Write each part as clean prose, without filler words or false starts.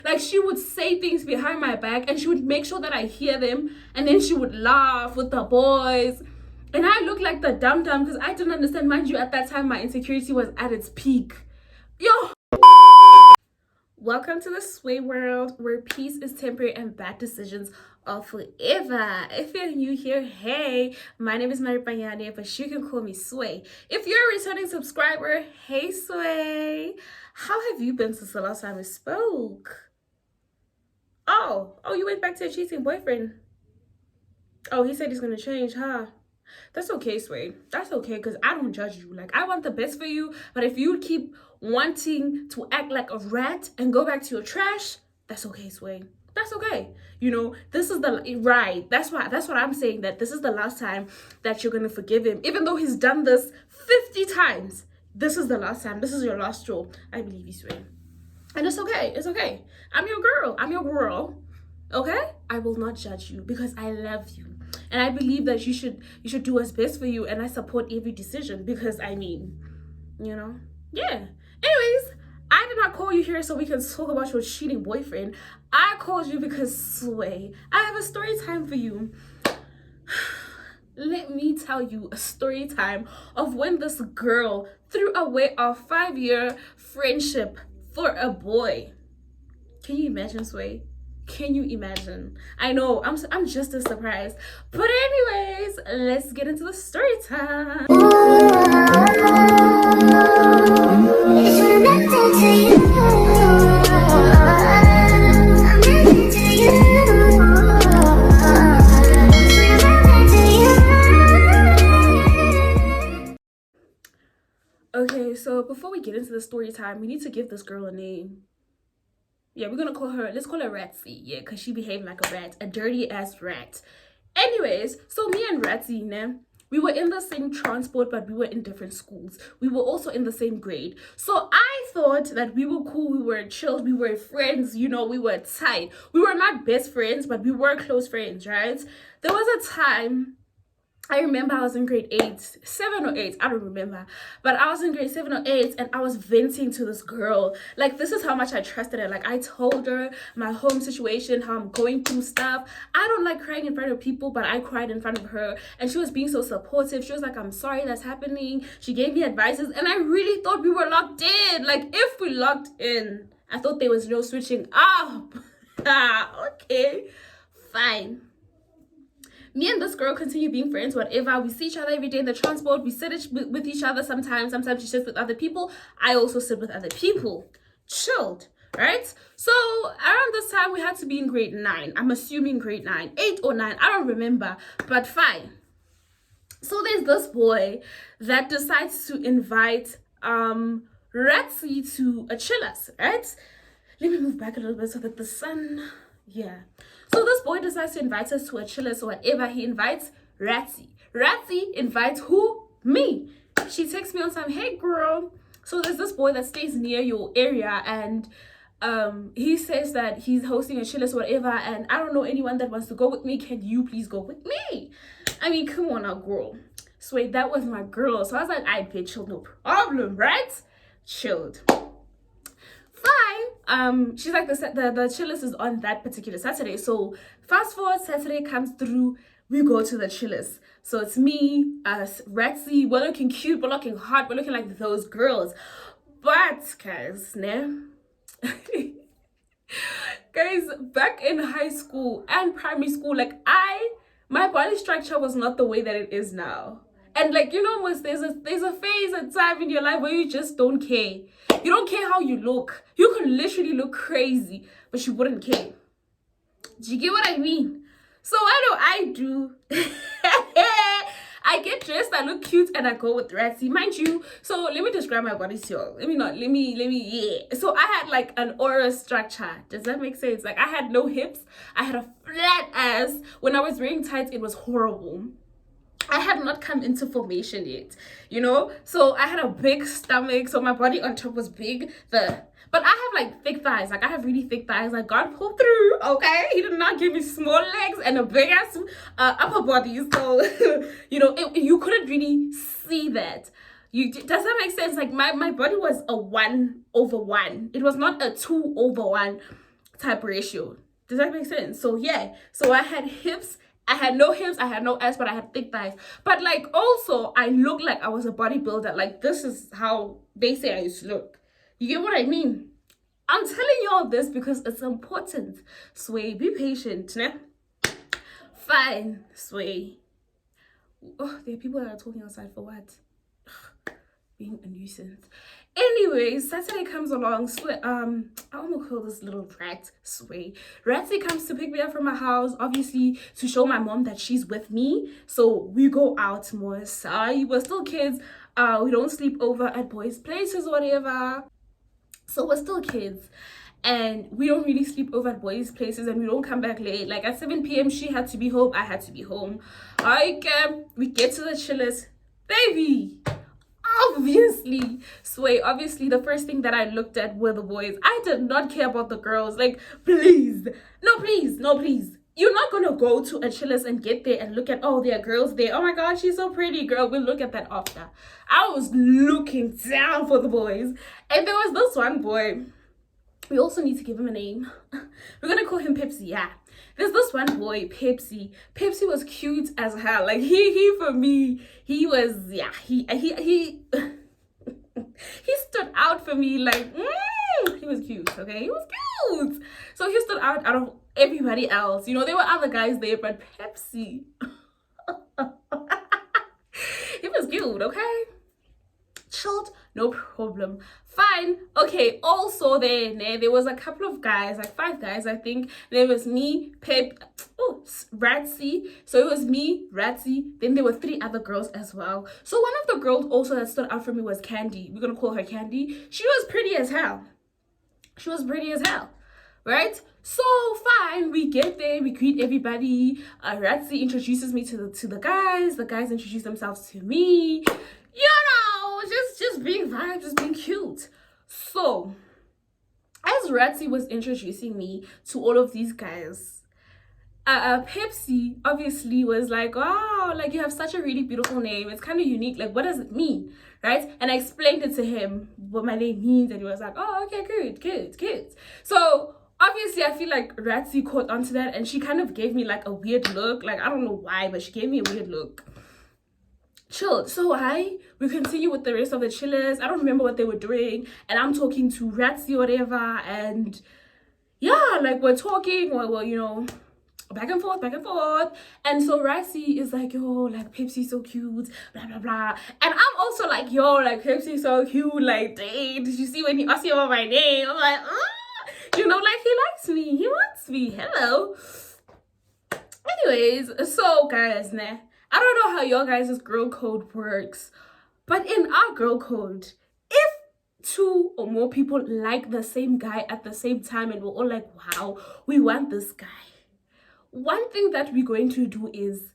Like, she would say things behind my back and she would make sure that I hear them, and then she would laugh with the boys. And I looked like the dum-dum because I didn't understand. Mind you, at that time, my insecurity was at its peak. Yo! Welcome to the Sway world, where peace is temporary and bad decisions are forever. If you're new here, hey, my name is Maripanyane, but you can call me Sway. If you're a returning subscriber, hey Sway. How have you been since the last time we spoke? Oh, you went back to a cheating boyfriend. Oh, he said he's gonna change, huh? That's okay, Sway. That's okay, because I don't judge you. Like, I want the best for you, but if you keep wanting to act like a rat and go back to your trash, that's okay, Sway. That's okay. You know, this is the right. That's what I'm saying, that this is the last time that you're gonna forgive him. Even though he's done this 50 times, this is the last time. This is your last straw. I believe you, Sway. And it's okay. It's okay. I'm your girl. I'm your girl. Okay? I will not judge you because I love you. And I believe that you should do what's best for you, and I support every decision because I mean, you know? Yeah. Anyways, I did not call you here so we can talk about your cheating boyfriend. I called you because, Sway, I have a story time for you. Let me tell you a story time of when this girl threw away our 5-year friendship for a boy. Can you imagine, Sway? Can you imagine? I know, I'm just as surprised. But anyways, let's get into the story time. Okay, so before we get into the story time, we need to give this girl a name. Yeah, we're gonna call her, let's call her Ratsy. Yeah, because she behaved like a rat, a dirty ass rat. Anyways, so me and Ratsy, we were in the same transport, but we were in different schools. We were also in the same grade. So I thought that we were cool, we were chill, we were friends, you know, we were tight. We were not best friends, but we were close friends, right? There was a time, I remember I was in grade 7 or 8, I don't remember, but I was in grade 7 or 8 and I was venting to this girl. Like, this is how much I trusted her. Like, I told her my home situation, how I'm going through stuff. I don't like crying in front of people, but I cried in front of her, and she was being so supportive. She was like, I'm sorry that's happening. She gave me advices, and I really thought we were locked in. Like, if we locked in, I thought there was no switching up. Okay, fine. Me and this girl continue being friends, whatever. We see each other every day in the transport. We sit with each other sometimes. Sometimes she sits with other people. I also sit with other people. Chilled, right? So around this time, we had to be in grade 9. I'm assuming grade 9, 8 or 9. I don't remember, but fine. So there's this boy that decides to invite Ratsy to a chillers, right? Let me move back a little bit so that the sun, yeah. So this boy decides to invite us to a chillers or whatever. He invites Ratsy. Ratsy invites who? Me. She texts me on time, hey girl. So there's this boy that stays near your area, and he says that he's hosting a chillers or whatever, and I don't know anyone that wants to go with me. Can you please go with me? I mean, come on now, girl. Sway, that was my girl. So I was like, I bet chill, no problem, right? Chilled. Fine. She's like, the chillers is on that particular Saturday. So fast forward, Saturday comes through, we go to the chillers. So it's me, us, Ratsy. We're looking cute, we're looking hot, we're looking like those girls. But guys, guys, back in high school and primary school, like my body structure was not the way that it is now. And like, you know, there's a phase and time in your life where you just don't care. You don't care how you look. You could literally look crazy, but you wouldn't care. Do you get what I mean? So what do? I get dressed, I look cute, and I go with Ratsy. Mind you, so let me describe my body to y'all. Yeah. So I had like an aura structure. Does that make sense? Like, I had no hips. I had a flat ass. When I was wearing tights, it was horrible. I had not come into formation yet, you know? So I had a big stomach, so my body on top was big. But I have like thick thighs. Like, I have really thick thighs. Like, God pulled through, okay? He did not give me small legs and a big ass upper body. So, you know, you couldn't really see that. Does that make sense? Like, my body was a 1/1. It was not a 2/1. type ratio. Does that make sense? So yeah, so I had hips, I had no hips, I had no ass, but I had thick thighs. But like also I looked like I was a bodybuilder. Like this is how they say I used to look. You get what I mean? I'm telling you all this because it's important. Sway, be patient, né? Fine, Sway. Oh, there are people that are talking outside for what? Being a nuisance. Anyways, Saturday comes along. I almost call this little rat Sway. Ratsy comes to pick me up from my house, obviously to show my mom that she's with me. So we go out more. So we're still kids. We don't sleep over at boys' places or whatever. So we're still kids. And we don't really sleep over at boys' places, and we don't come back late. Like at 7 p.m. she had to be home, I had to be home. We get to the chillers, baby. Obviously, Sway, obviously the first thing that I looked at were the boys. I did not care about the girls. Like, please, no, please, no, please. You're not gonna go to a chillers and get there and look at, oh, there are girls there. Oh my god, she's so pretty, girl. We'll look at that after. I was looking down for the boys, and there was this one boy. We also need to give him a name. We're gonna call him Pepsi. Yeah, there's this one boy, Pepsi. Pepsi was cute as hell. Like he for me, he was, yeah, he he stood out for me. Like he was cute. Okay, he was cute. So he stood out of everybody else. You know, there were other guys there, but Pepsi, he was cute. Okay, chilled, no problem. Fine. Okay, also there was a couple of guys, like 5 guys, I think. There was me, Ratsy. So it was me, Ratsy. Then there were 3 other girls as well. So one of the girls also that stood out for me was Candy. We're gonna call her Candy. She was pretty as hell. Right? So fine, we get there, we greet everybody. Ratsy introduces me to the guys. The guys introduce themselves to me. You know, just being vibes, just being cute. So as Ratsy was introducing me to all of these guys, Pepsi obviously was like, wow, like you have such a really beautiful name. It's kind of unique. Like, what does it mean? Right? And I explained it to him what my name means, and he was like, oh, okay, good. So obviously I feel like Ratsy caught onto that, and she kind of gave me like a weird look. Like, I don't know why, but she gave me a weird look. Chilled. So we continue with the rest of the chillers. I don't remember what they were doing, and I'm talking to Ratsy or whatever, and yeah, like we're talking, well, you know, back and forth. And so Ratsy is like, yo, like Pepsi's so cute, blah blah blah. And I'm also like, yo, like Pepsi's so cute, like, dang, did you see when he asked me about my name? I'm like, you know, like he likes me, he wants me. Hello. Anyways, so guys, I don't know how your guys' girl code works, but in our girl code, if 2 or more people like the same guy at the same time and we're all like, wow, we want this guy, one thing that we're going to do is,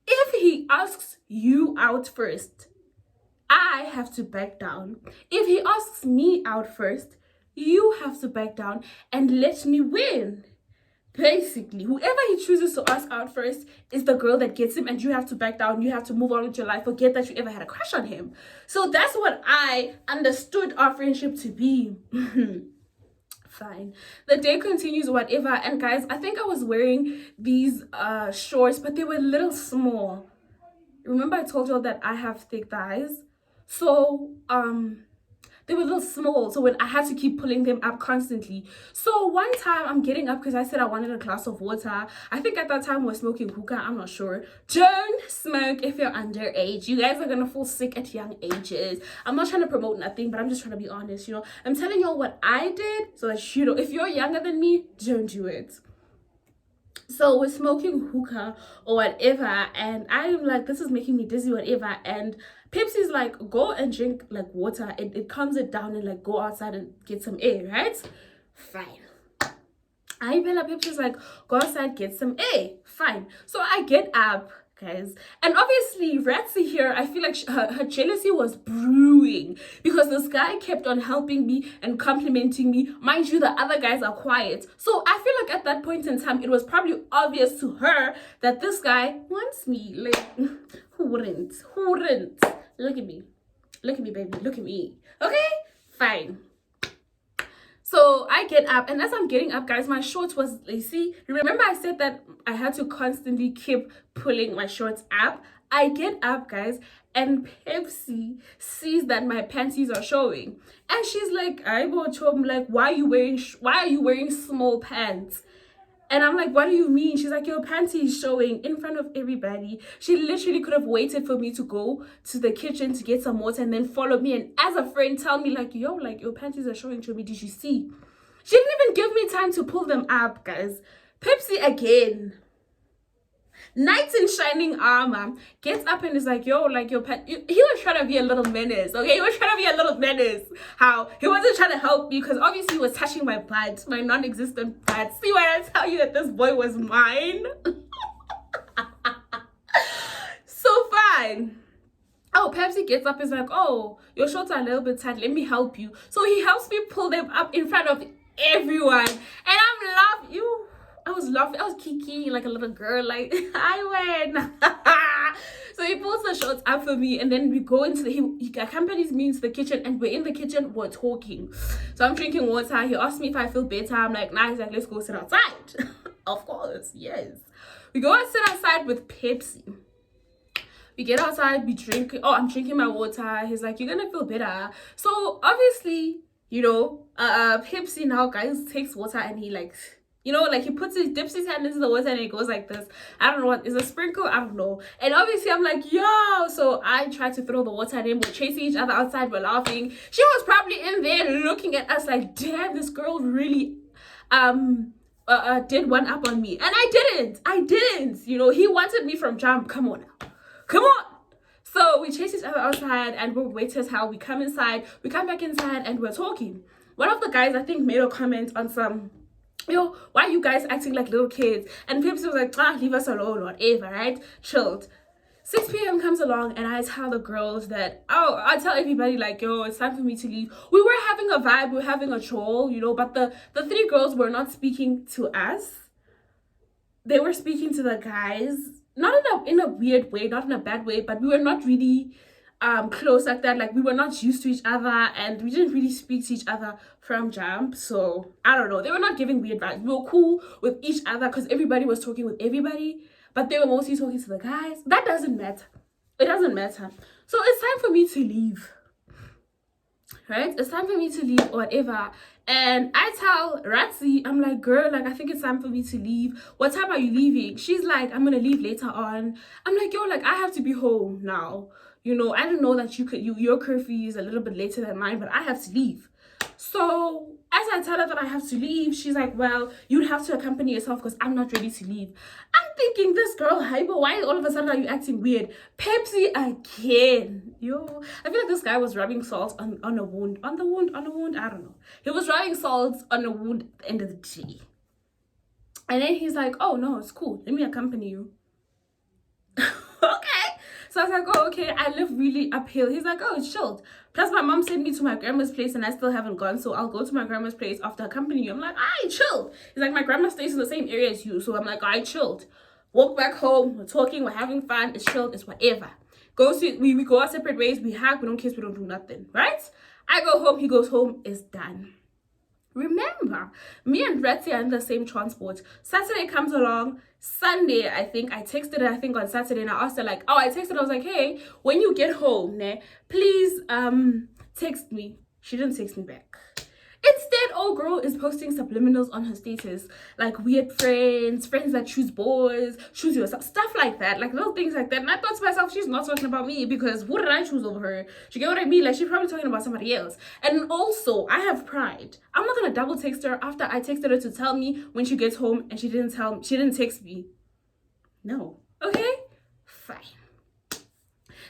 if he asks you out first, I have to back down. If he asks me out first, you have to back down and let me win. Basically, whoever he chooses to ask out first is the girl that gets him, and you have to back down. You have to move on with your life. Forget that you ever had a crush on him. So that's what I understood our friendship to be. Fine. The day continues, whatever. And guys, I think I was wearing these shorts, but they were a little small. Remember I told you all that I have thick thighs? So they were a little small, so when I had to keep pulling them up constantly. So one time I'm getting up because I said I wanted a glass of water. I think at that time we were smoking hookah, I'm not sure. Don't smoke if you're underage. You guys are gonna fall sick at young ages. I'm not trying to promote nothing, but I'm just trying to be honest, you know. I'm telling y'all what I did so that, you know, if you're younger than me, don't do it. So we're smoking hookah or whatever, and I'm like, this is making me dizzy, whatever. And Pepsi's like, go and drink like water. It calms it down, and like go outside and get some air, right? Fine. I Bella Pepsi's like, go outside, get some air. Fine. So I get up, guys, and obviously Ratsy here, I feel like her jealousy was brewing because this guy kept on helping me and complimenting me. Mind you, the other guys are quiet, so I feel like at that point in time it was probably obvious to her that this guy wants me. Like, who wouldn't look at me, baby, look at me. Okay, fine. So So I get up, and as I'm getting up, guys, my shorts was, you see, remember I said that I had to constantly keep pulling my shorts up. I get up, guys, and Pepsi sees that my panties are showing, and she's like, I go to him like, why are you wearing small pants? And I'm like, what do you mean? She's like, your panty is showing in front of everybody. She literally could have waited for me to go to the kitchen to get some water and then follow me. And as a friend, tell me like, yo, like your panties are showing to me. Did you see? She didn't even give me time to pull them up, guys. Pepsi again. Knight in shining armor gets up and is like, yo, like your pet. He was trying to be a little menace, okay? He was trying to be a little menace. How? He wasn't trying to help me because obviously he was touching my butt, my non-existent butt. See when I tell you that this boy was mine? So fine. Oh, Pepsi gets up and is like, oh, your shorts are a little bit tight. Let me help you. So he helps me pull them up in front of everyone. And I'm laughing. I was laughing. I was kiki like a little girl. Like, I win. So he pulls the shorts up for me. And then we go into he accompanies me into the kitchen. And we're in the kitchen. We're talking. So I'm drinking water. He asked me if I feel better. I'm like, nah. He's like, let's go sit outside. Of course. Yes. We go and sit outside with Pepsi. We get outside, we drink. Oh, I'm drinking my water. He's like, you're gonna feel better. So obviously, you know, Pepsi now, guys, takes water and he like, you know, like he dips his hand into the water and it goes like this. I don't know what is a sprinkle. I don't know. And obviously, I'm like, yo. So I try to throw the water at him. We're chasing each other outside. We're laughing. She was probably in there looking at us like, damn, this girl really did one up on me. And I didn't. You know, he wanted me from jump. Come on now. Come on. So we chase each other outside and we're waiting how we come inside. We come back inside and we're talking. One of the guys, I think, made a comment on some, yo, why are you guys acting like little kids? And Pepsi was like, leave us alone, whatever, right? Chilled. 6 p.m. comes along and I tell the girls that, I tell everybody like, yo, it's time for me to leave. We were having a vibe, we were having a troll, you know, but the 3 girls were not speaking to us. They were speaking to the guys. Not in a weird way, not in a bad way, but we were not really close like that. Like, we were not used to each other and we didn't really speak to each other from jump. So I don't know, they were not giving weird vibes. We were cool with each other because everybody was talking with everybody, but they were mostly talking to the guys. That doesn't matter. It doesn't matter. So it's time for me to leave, right? It's time for me to leave or whatever. And I tell Ratzi, I'm like, girl, like, I think it's time for me to leave. What time are you leaving? She's like, I'm gonna leave later on. I'm like, yo, like, I have to be home now. You know, I don't know that your curfew is a little bit later than mine, but I have to leave. So as I tell her that I have to leave, she's like, well, you'd have to accompany yourself because I'm not ready to leave. I'm thinking, this girl, hyper, why all of a sudden are you acting weird? Pepsi again. Yo, I feel like this guy was rubbing salt on a wound. On the wound, I don't know. He was rubbing salt on a wound at the end of the day. And then he's like, oh, no, it's cool. Let me accompany you. Okay. So I was like, oh, okay, I live really uphill. He's like, oh, it's chilled. Plus, my mom sent me to my grandma's place and I still haven't gone. So I'll go to my grandma's place after accompanying you. I'm like, I chilled. He's like, my grandma stays in the same area as you. So I'm like, I chilled. Walk back home. We're talking. We're having fun. It's chilled. It's whatever. We go our separate ways. We hug. We don't kiss. We don't do nothing. Right? I go home. He goes home. It's done. Remember, me and Ratzi are in the same transport. Saturday comes along. Sunday, I texted her, on Saturday, and I asked her, like, I was like, hey, when you get home, please text me. She didn't text me back. Instead, old girl is posting subliminals on her status, like weird friends that choose boys, choose yourself, stuff like that, like little things like that. And I thought to myself, she's not talking about me because who did I choose over her? You get what I mean? Like, she's probably talking about somebody else. And also, I have pride. I'm not gonna double text her after I texted her to tell me when she gets home and she didn't text me. No. Okay? Fine.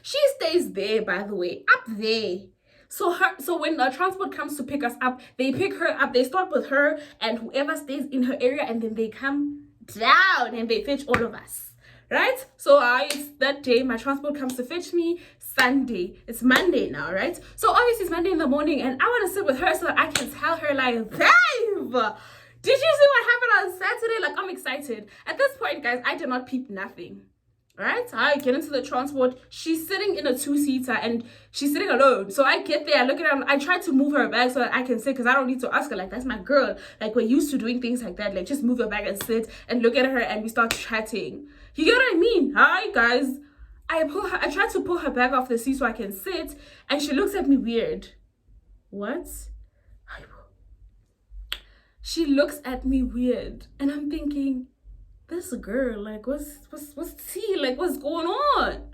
She stays there, by the way, up there. So when the transport comes to pick us up, they pick her up, they start with her and whoever stays in her area, and then they come down and they fetch all of us, right? So it's that day, my transport comes to fetch me. Sunday, it's Monday now, right? So obviously it's Monday in the morning and I want to sit with her so that I can tell her, like, babe, did you see what happened on Saturday? Like, I'm excited. At this point, guys, I did not peep nothing. Right? I get into the transport. She's sitting in a two-seater and she's sitting alone. So I get there, I look at her, I try to move her bag so that I can sit because I don't need to ask her. Like, that's my girl. Like, we're used to doing things like that. Like, just move your bag and sit and look at her and we start chatting. You get what I mean? Hi, guys. I try to pull her bag off the seat so I can sit and she looks at me weird. What? She looks at me weird and I'm thinking, this girl, like, what's tea? Like, what's going on?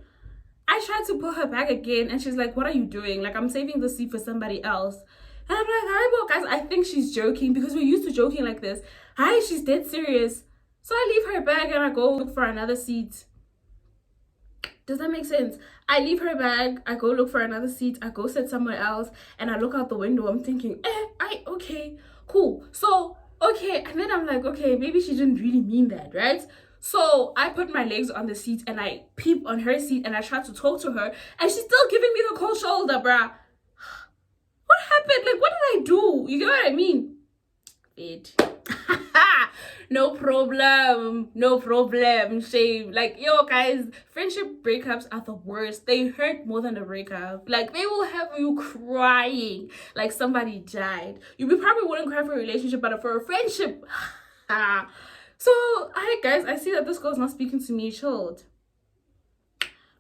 I tried to pull her back again and she's like, what are you doing? Like, I'm saving the seat for somebody else. And I'm like, hi, well, guys, I think she's joking because we're used to joking like this. Hi, she's dead serious. So I leave her bag and I go look for another seat. Does that make sense? I leave her bag, I go look for another seat, I go sit somewhere else, and I look out the window. I'm thinking, okay, cool. So, okay, and then I'm like, okay, maybe she didn't really mean that, right? So I put my legs on the seat and I peep on her seat and I try to talk to her, and she's still giving me the cold shoulder, bruh. What happened? Like, what did I do? You get what I mean? It. No problem, shame. Like, yo, guys, friendship breakups are the worst. They hurt more than a breakup. Like, they will have you crying like somebody died. You probably wouldn't cry for a relationship, but for a friendship. So, guys, I see that this girl's not speaking to me. Chilled.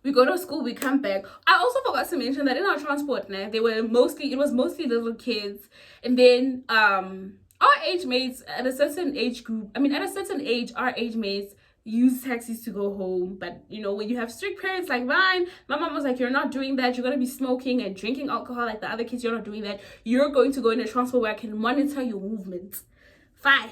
We go to school, we come back. I also forgot to mention that in our transport, it was mostly little kids. And then our age mates at a certain age group, at a certain age, our age mates use taxis to go home. But you know, when you have strict parents like mine, my mom was like, you're not doing that. You're gonna be smoking and drinking alcohol like the other kids. You're not doing that. You're going to go in a transport where I can monitor your movements. Fine.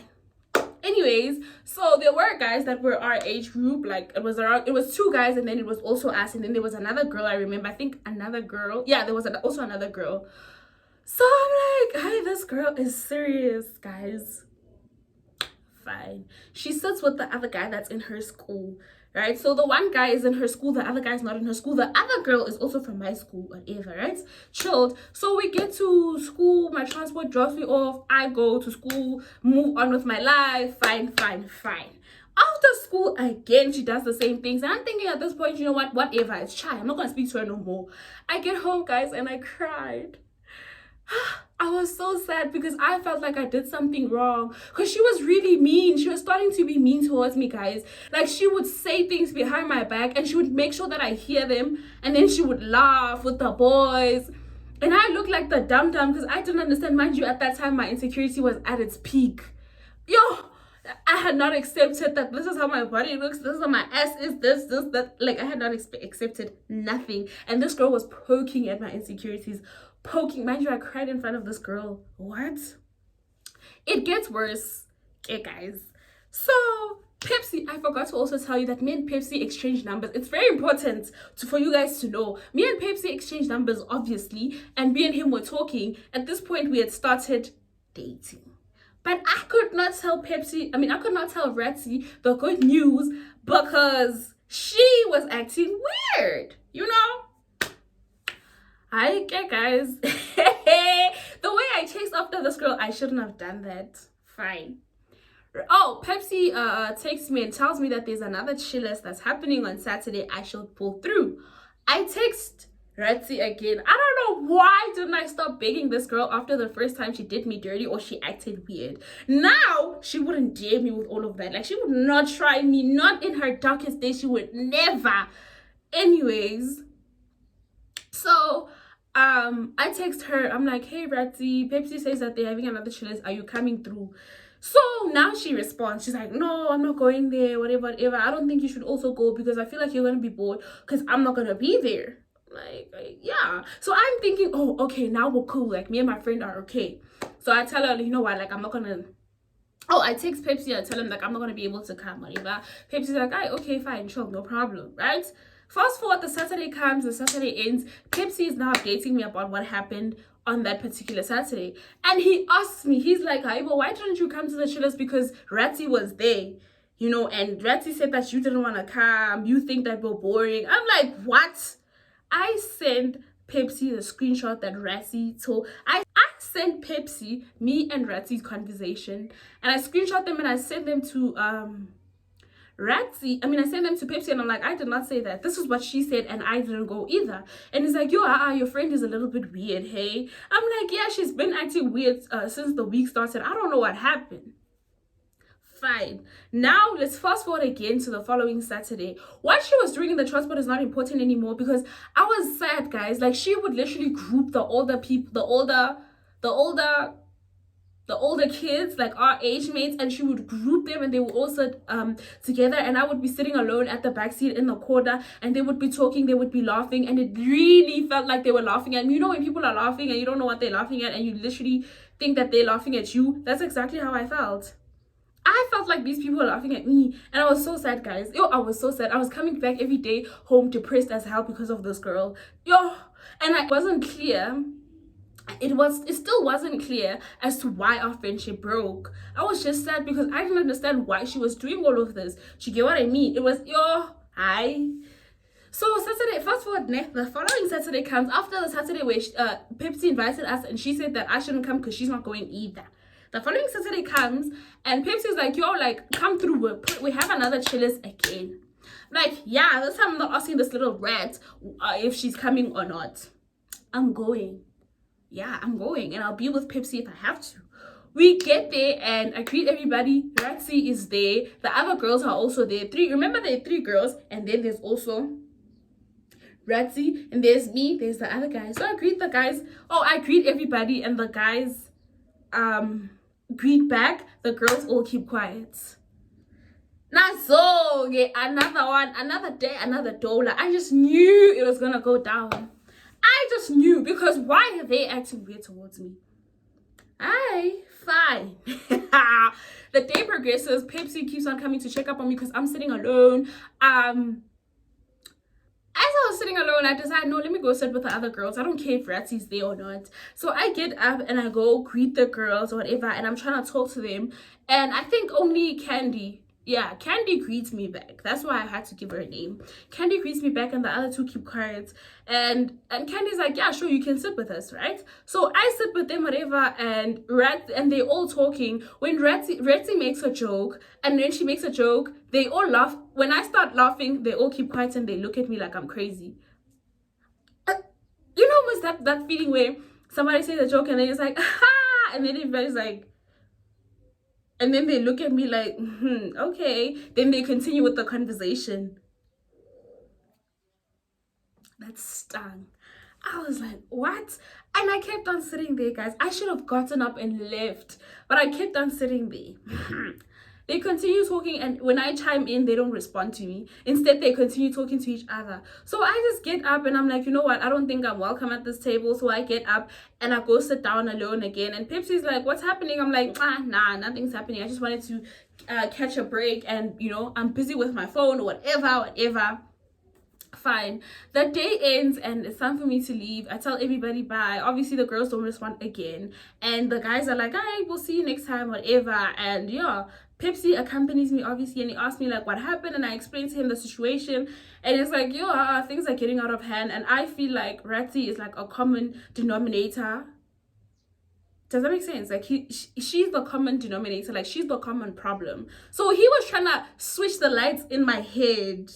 Anyways, so there were guys that were our age group. Like, it was two guys and then it was also us, and then there was another girl. I remember, I think another girl. Yeah, there was also another girl. So I'm like, hey, this girl is serious, guys. Fine. She sits with the other guy that's in her school, right? So the one guy is in her school, the other guy is not in her school. The other girl is also from my school, whatever, right? Chilled. So we get to school, my transport drops me off, I go to school, move on with my life, fine. After school, again, she does the same things. And I'm thinking at this point, you know what? Whatever, it's shy. I'm not going to speak to her no more. I get home, guys, and I cried. I was so sad because I felt like I did something wrong, because she was really mean. She was starting to be mean towards me, guys. Like, she would say things behind my back and she would make sure that I hear them, and then she would laugh with the boys. And I looked like the dum-dum because I didn't understand. Mind you, at that time my insecurity was at its peak. Yo, I had not accepted that this is how my body looks, this is how my ass is, this, that. Like, I had not accepted nothing. And this girl was poking at my insecurities. Poking. Mind you, I cried in front of this girl. What? It gets worse. Okay, guys. So, Pepsi, I forgot to also tell you that me and Pepsi exchanged numbers. It's very important for you guys to know. Me and Pepsi exchanged numbers, obviously, and me and him were talking. At this point, we had started dating. But I could not tell I could not tell Ratzi the good news because she was acting weird, you know? Okay, guys. The way I chased after this girl, I shouldn't have done that. Fine. Oh, Pepsi texts me and tells me that there's another chillers that's happening on Saturday. I should pull through. I text Ratzi again. I don't know why didn't I stop begging this girl after the first time she did me dirty or she acted weird. Now she wouldn't dare me with all of that. Like, she would not try me. Not in her darkest days. She would never. Anyways, so I text her. I'm like, hey Ratzi, Pepsi says that they're having another chillers. Are you coming through? So now she responds. She's like, no, I'm not going there, whatever. I don't think you should also go because I feel like you're gonna be bored because I'm not gonna be there. Like, yeah. So I'm thinking, oh, okay, now we're cool. Like, me and my friend are okay. So I tell her, you know what, like, I'm not gonna. Oh, I text Pepsi. I tell him, like, I'm not gonna be able to come, whatever. Pepsi's like, okay, fine, sure, no problem, right? Fast forward, the Saturday comes, the Saturday ends. Pepsi is now updating me about what happened on that particular Saturday. And he asks me, he's like, Haibo, why didn't you come to the chillers? Because Ratzi was there, you know, and Ratzi said that you didn't want to come. You think that we're boring. I'm like, what? I sent Pepsi the screenshot that Ratzi told. I sent Pepsi me and Ratzi's conversation, and I screenshot them and I sent them to I sent them to Pepsi and I'm like, I did not say that. This is what she said and I didn't go either. And he's like, yo, your friend is a little bit weird, hey? I'm like, yeah, she's been acting weird since the week started. I don't know what happened. Fine. Now let's fast forward again to the following Saturday. What she was doing in the transport is not important anymore because I was sad, guys. Like, she would literally group the older people, the older kids, like our age mates, and she would group them and they would all sit together, and I would be sitting alone at the back seat in the corner, and they would be talking, they would be laughing, and it really felt like they were laughing at me. You know when people are laughing and you don't know what they're laughing at and you literally think that they're laughing at you? That's exactly how I felt. I felt like these people were laughing at me, and I was so sad, guys. Yo, I was so sad. I was coming back every day home depressed as hell because of this girl. Yo, and I wasn't clear. It still wasn't clear as to why our friendship broke. I was just sad because I didn't understand why she was doing all of this. You get what I mean? It was, yo, hi. So Saturday, fast forward, the following Saturday comes after the Saturday where Pepsi invited us and she said that I shouldn't come because she's not going either. The following Saturday comes and Pepsi's like, yo, like, come through. We have another chillers again. Like, yeah, this time I'm not asking this little rat if she's coming or not. I'm going. Yeah, I'm going and I'll be with Pepsi if I have to. We get there and I greet everybody. Ratsy is there. The other girls are also there. Remember there are 3 girls and then there's also Ratsy and there's me. There's the other guys. So I greet the guys. Oh, I greet everybody and the guys greet back. The girls all keep quiet. Now so yeah, another day, another dollar. I just knew it was gonna go down. I just knew, because why are they acting weird towards me? Aye, fine. The day progresses. Pepsi keeps on coming to check up on me because I'm sitting alone. As I was sitting alone, I decided, no, let me go sit with the other girls. I don't care if Ratsy's there or not. So I get up and I go greet the girls or whatever, and I'm trying to talk to them. And I think only Candy greets me back. That's why I had to give her a name. Candy greets me back and the other 2 keep quiet. And Candy's like, yeah, sure, you can sit with us, right? So I sit with them, whatever, and they're all talking. When Ratsy makes a joke, and then she makes a joke, they all laugh. When I start laughing, they all keep quiet and they look at me like I'm crazy. You know almost that feeling where somebody says a joke and then it's like, ha! And then everybody's like, and then they look at me like, okay. Then they continue with the conversation. That stung. I was like, what? And I kept on sitting there, guys. I should have gotten up and left, but I kept on sitting there. They continue talking, and when I chime in, they don't respond to me. Instead, they continue talking to each other. So I just get up and I'm like, you know what? I don't think I'm welcome at this table. So I get up and I go sit down alone again. And Pepsi's like, what's happening? I'm like, nah, nothing's happening. I just wanted to catch a break, and, you know, I'm busy with my phone or whatever. Fine. The day ends and it's time for me to leave. I tell everybody bye. Obviously the girls don't respond again, and the guys are like, all right, we'll see you next time, whatever. And yeah, Pepsi accompanies me obviously, and he asked me like what happened, and I explained to him the situation, and it's like, yo, things are getting out of hand. And I feel like Ratsy is like a common denominator. Does that make sense? Like she's the common denominator, like she's the common problem. So he was trying to switch the lights in my head,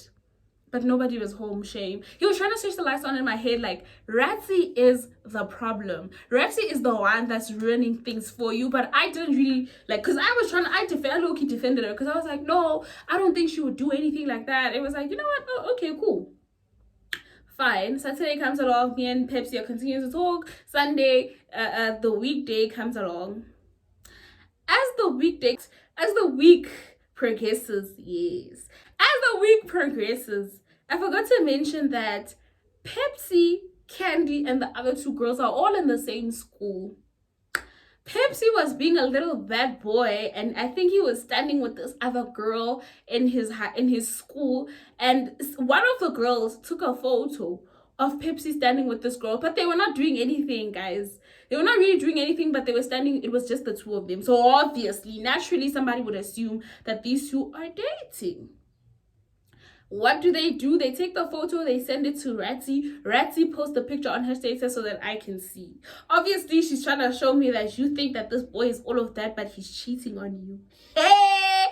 but nobody was home, shame. He was trying to switch the lights on in my head like, Ratsy is the problem. Ratsy is the one that's ruining things for you. But I didn't really, like, because I low-key defended her. Because I was like, no, I don't think she would do anything like that. It was like, you know what? Oh, okay, cool. Fine. Saturday comes along. Me and Pepsi continue to talk. Sunday, the weekday comes along. As the week progresses, yes. As the week progresses, I forgot to mention that Pepsi, Candy, and the other 2 girls are all in the same school. Pepsi was being a little bad boy, and I think he was standing with this other girl in his school, and one of the girls took a photo of Pepsi standing with this girl, but they were not doing anything, guys. They were not really doing anything, but they were standing. It was just the 2 of them. So obviously, naturally, somebody would assume that these 2 are dating. What do? They take the photo, they send it to Ratsy. Ratsy posts the picture on her status so that I can see. Obviously, she's trying to show me that you think that this boy is all of that, but he's cheating on you. Hey!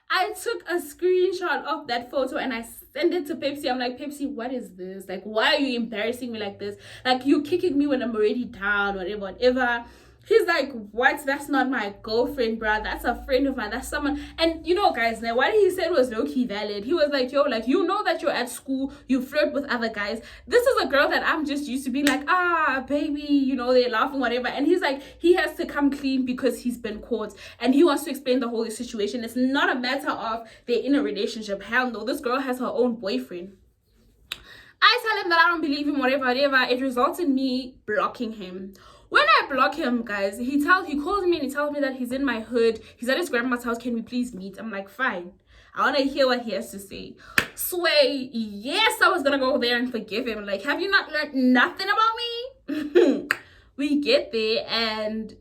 I took a screenshot of that photo and I sent it to Pepsi. I'm like, Pepsi, what is this? Like, why are you embarrassing me like this? Like, you kicking me when I'm already down, whatever. He's like, what? That's not my girlfriend, bruh. That's a friend of mine. That's someone. And you know, guys, now what he said was low-key valid. He was like, yo, like, you know that you're at school, you flirt with other guys. This is a girl that I'm just used to being like, baby, you know, they're laughing, whatever. And he's like, he has to come clean because he's been caught. And he wants to explain the whole situation. It's not a matter of they're in a relationship. Hell no, this girl has her own boyfriend. I tell him that I don't believe him, whatever. It results in me blocking him. When I block him, guys, he calls me and he tells me that he's in my hood. He's at his grandma's house. Can we please meet? I'm like, fine. I want to hear what he has to say. Sway, yes, I was going to go there and forgive him. Like, have you not learned nothing about me? We get there and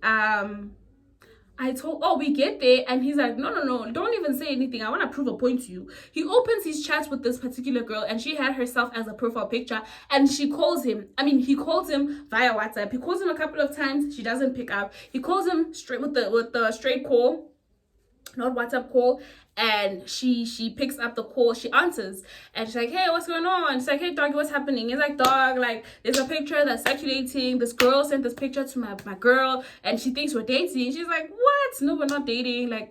we get there and he's like, no, don't even say anything. I want to prove a point to you. He opens his chats with this particular girl and she had herself as a profile picture and he calls him via WhatsApp. He calls him a couple of times. She doesn't pick up. He calls him straight with the straight call, not WhatsApp call. And she picks up the call, she answers, and she's like, hey, what's going on? She's like, hey, doggy, what's happening? He's like, dog, like, there's a picture that's circulating. This girl sent this picture to my girl, and she thinks we're dating. She's like, what? No, we're not dating. Like,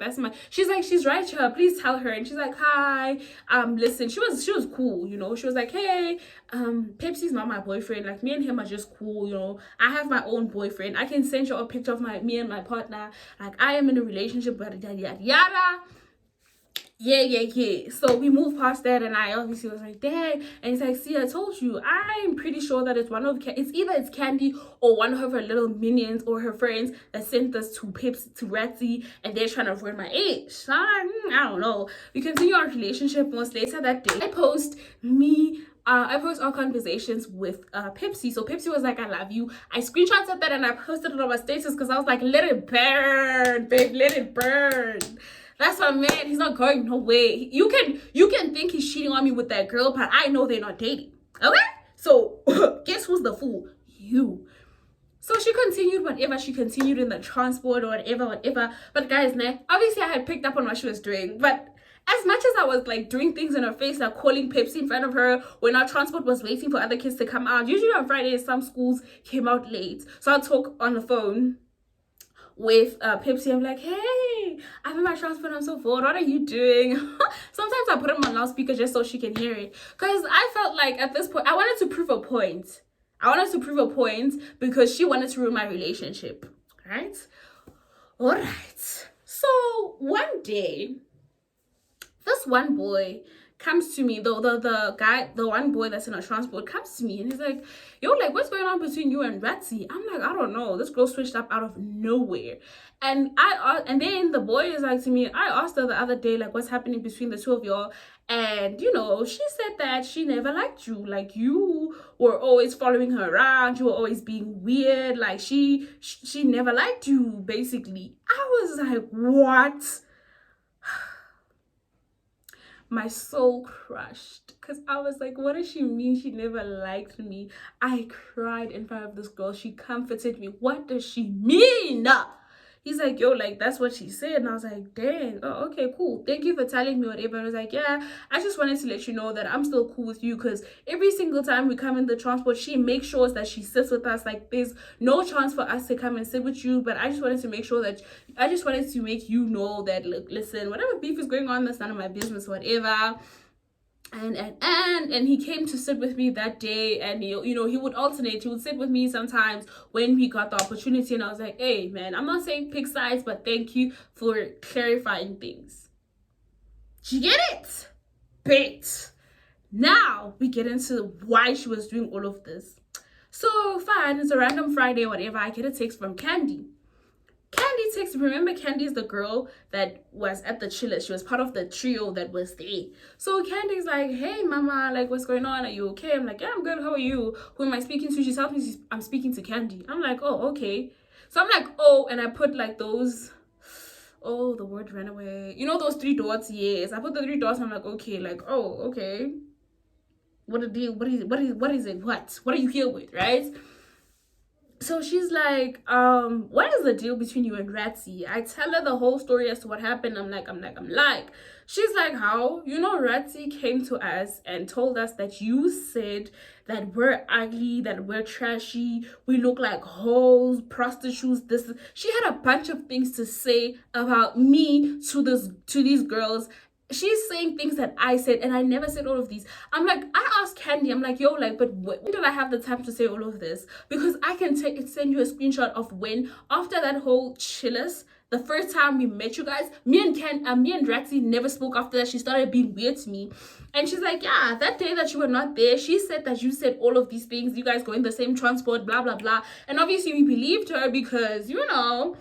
she's like, she's right here. Please tell her. And she's like, hi. Listen, she was cool, you know. She was like, hey, Pepsi's not my boyfriend. Like, me and him are just cool, you know. I have my own boyfriend. I can send you a picture of me and my partner. Like, I am in a relationship, yada, yada. Yeah. So we moved past that and I obviously was like, Dad. And he's like, see, I told you, I'm pretty sure that it's it's Candy or one of her little minions or her friends that sent this to Ratsy and they're trying to ruin my age. So I'm like, I don't know. We continue our relationship. Once later that day, I post our conversations with Pepsi. So Pepsi was like, I love you. I screenshotted that and I posted it on my status because I was like, let it burn, babe, let it burn. That's my man. He's not going no way. You can think he's cheating on me with that girl, but I know they're not dating. Okay? So guess who's the fool? You. So she continued whatever. She continued in the transport or whatever. But guys, obviously I had picked up on what she was doing. But as much as I was like doing things in her face, like calling Pepsi in front of her when our transport was waiting for other kids to come out. Usually on Fridays, some schools came out late. So I'll talk on the phone with Pepsi. I'm like, hey, I'm in my transport, I'm so bored, what are you doing? Sometimes I put him on loudspeaker just so she can hear it, because I felt like at this point I wanted to prove a point. Because she wanted to ruin my relationship, right? All right. So one day, this one boy comes to me, the one boy that's in a transport comes to me and he's like, yo, like, what's going on between you and Ratsy? I'm like, I don't know. This girl switched up out of nowhere. And then the boy is like to me, I asked her the other day, like, what's happening between the two of y'all? And, you know, she said that she never liked you. Like, you were always following her around. You were always being weird. Like, she never liked you, basically. I was like, what? My soul crushed because I was like, what does she mean she never liked me? I cried in front of this girl. She comforted me. What does she mean? He's like, yo, like, that's what she said. And I was like, dang, oh, okay, cool. Thank you for telling me whatever. And I was like, yeah, I just wanted to let you know that I'm still cool with you because every single time we come in the transport, she makes sure that she sits with us. Like, there's no chance for us to come and sit with you. But I just wanted to make you know that, look, listen, whatever beef is going on, that's none of my business, whatever. And he came to sit with me that day, and he would alternate. He would sit with me sometimes when we got the opportunity, and I was like, hey man, I'm not saying pick sides, but thank you for clarifying things. Do you get it? But now we get into why she was doing all of this. So fine, it's a random Friday, whatever. I get a text from Candy. Remember Candy's the girl that was at the chillers. She was part of the trio that was there. So Candy's like, hey mama, like, what's going on? Are you okay? I'm like, yeah, I'm good. How are you? Who am I speaking to? She tells me I'm speaking to Candy. I'm like, oh, okay. So I'm like, oh, and I put like those, oh, the word ran away. You know those 3 dots? Yes. I put the 3 dots and I'm like, okay, like, oh, okay. What is it? What are you here with, right? So she's like, what is the deal between you and Ratzi? I tell her the whole story as to what happened. I'm like, she's like, how? You know, Ratzi came to us and told us that you said that we're ugly, that we're trashy, we look like hoes, prostitutes. She had a bunch of things to say about me to these girls. She's saying things that I said, and I never said all of these. I'm like, I asked Candy, I'm like, yo, like, but when did I have the time to say all of this? Because I can send you a screenshot of when, after that whole chillers, the first time we met you guys, me and Draxie never spoke after that. She started being weird to me. And she's like, yeah, that day that you were not there, she said that you said all of these things. You guys go in the same transport, blah, blah, blah. And obviously we believed her because, you know,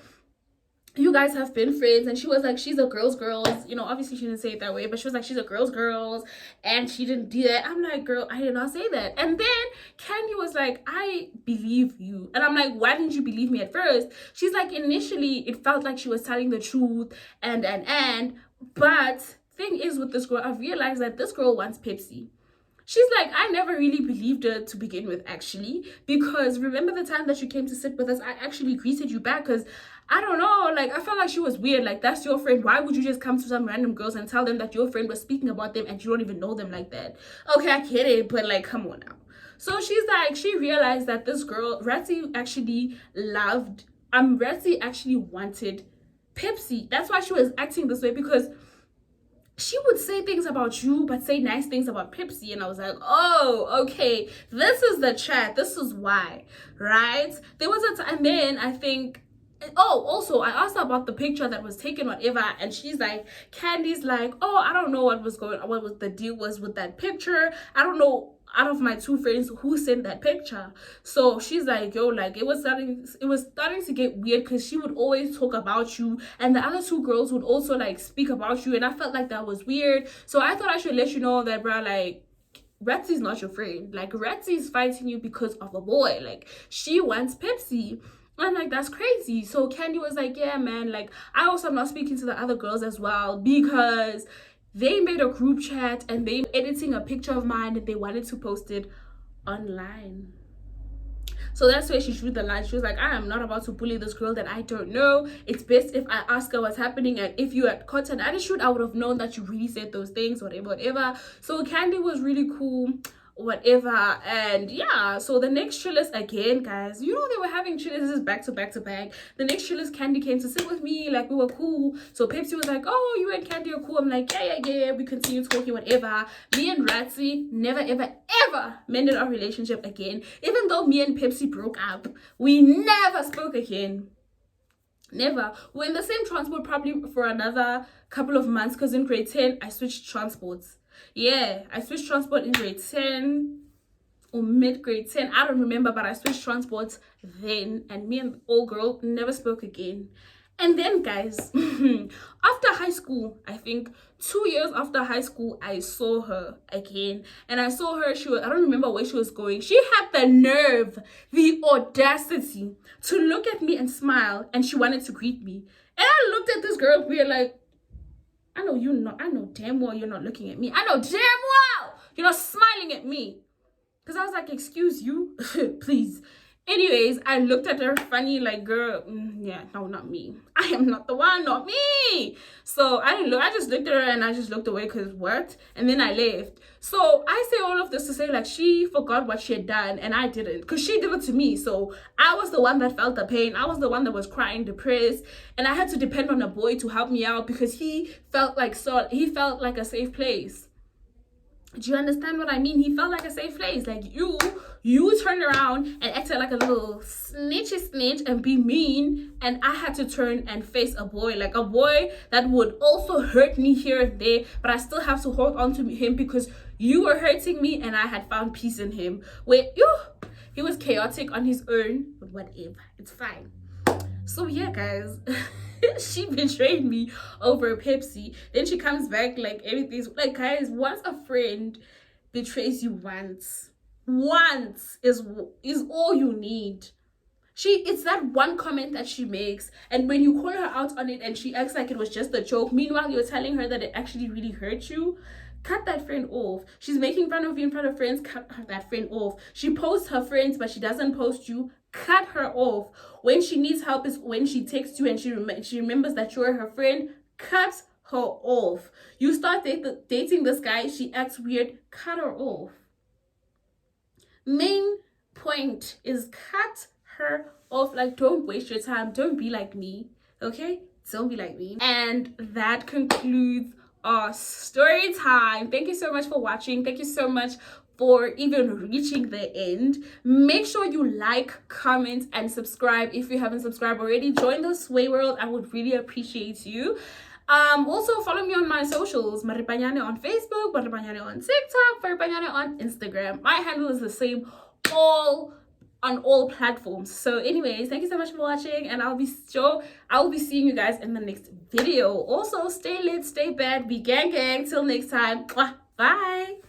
you guys have been friends. And she was like, she's a girl's, you know, obviously she didn't say it that way, but she was like, she's a girl's, and she didn't do that. I'm like, girl, I did not say that. And then Candy was like, I believe you. And I'm like, why didn't you believe me at first? She's like, initially it felt like she was telling the truth, but thing is with this girl, I've realized that this girl wants Pepsi. She's like, I never really believed her to begin with, actually, because remember the time that you came to sit with us, I actually greeted you back because I don't know, like, I felt like she was weird. Like, that's your friend. Why would you just come to some random girls and tell them that your friend was speaking about them and you don't even know them like that? Okay, I get it, but like, come on now. So she's like, she realized that this girl, Ratzi, actually wanted Pepsi. That's why she was acting this way, because she would say things about you but say nice things about Pepsi. And I was like, oh, okay, this is the chat, this is why, right? There was a time, and then I think, oh, also I asked her about the picture that was taken, whatever, and she's like, Candy's like, oh, I don't know what was the deal was with that picture. I don't know, out of my two friends, who sent that picture. So she's like, yo, like, it was starting to get weird, because she would always talk about you and the other two girls would also like speak about you, and I felt like that was weird. So I thought I should let you know that, bro, like, Ratsy's not your friend. Like, Ratsy's fighting you because of a boy. Like, she wants Pepsi. I'm like, that's crazy. So Candy was like, yeah, man, like, I also am not speaking to the other girls as well, because they made a group chat and they were editing a picture of mine and they wanted to post it online. So that's where she drew the line. She was like, I am not about to bully this girl that I don't know. It's best if I ask her what's happening, and if you had caught an attitude, I would have known that you really said those things, whatever. So Candy was really cool, whatever. And yeah, so the next chillers, again, guys, you know, they were having chillers. This is back to back. The next chillers, Candy came to sit with me, like, we were cool. So Pepsi was like, oh, you and Candy are cool. I'm like, yeah, we continue talking, whatever. Me and Ratzi never ever mended our relationship again. Even though me and Pepsi broke up, we never spoke again. Never. We're in the same transport probably for another couple of months, because in grade 10 I switched transports. Yeah, I switched transport in grade 10 or mid-grade 10. I don't remember, but I switched transports then, and me and the old girl never spoke again. And then, guys, after high school, I think 2 years after high school, I saw her again. And I saw her, I don't remember where she was going. She had the nerve, the audacity to look at me and smile, and she wanted to greet me. And I looked at this girl, we were like, I know damn well you're not looking at me. I know damn well you're not smiling at me. Because I was like, excuse you, please. Anyways, I looked at her funny, like, girl, yeah, no, not me. I am not the one, not me. So I didn't look. I just looked at her and I just looked away, because what? And then I left. So I say all of this to say, like, she forgot what she had done and I didn't, because she did it to me. So I was the one that felt the pain. I was the one that was crying, depressed, and I had to depend on a boy to help me out, because he felt like a safe place. Do you understand what I mean? He felt like a safe place. Like, you turned around and acted like a little snitch and be mean, and I had to turn and face a boy, like a boy that would also hurt me here and there, but I still have to hold on to him, because you were hurting me and I had found peace in him. He was chaotic on his own, but whatever, it's fine. So yeah, guys, she betrayed me over Pepsi. Then she comes back like everything's like, guys, once a friend betrays you once is all you need. It's that one comment that she makes, and when you call her out on it and she acts like it was just a joke, meanwhile you're telling her that it actually really hurt you, cut that friend off. She's making fun of you in front of friends, cut that friend off. She posts her friends but she doesn't post you, cut her off. When she needs help is when she texts you and she remembers that you're her friend. Cut her off. You start dating this guy, she acts weird, cut her off. Main point is cut her off. Like, don't waste your time. Don't be like me, okay? Don't be like me. And that concludes our story time. Thank you so much for watching. Thank you so much for even reaching the end. Make sure you like, comment, and subscribe if you haven't subscribed already. Join the Sway World. I would really appreciate you. Also follow me on my socials, Maripanyane on Facebook, Maripanyane on TikTok, Maripanyane on Instagram. My handle is the same on all platforms. So anyways, thank you so much for watching, and I will be seeing you guys in the next video. Also, stay lit, stay bad, be gang gang. Till next time. Bye.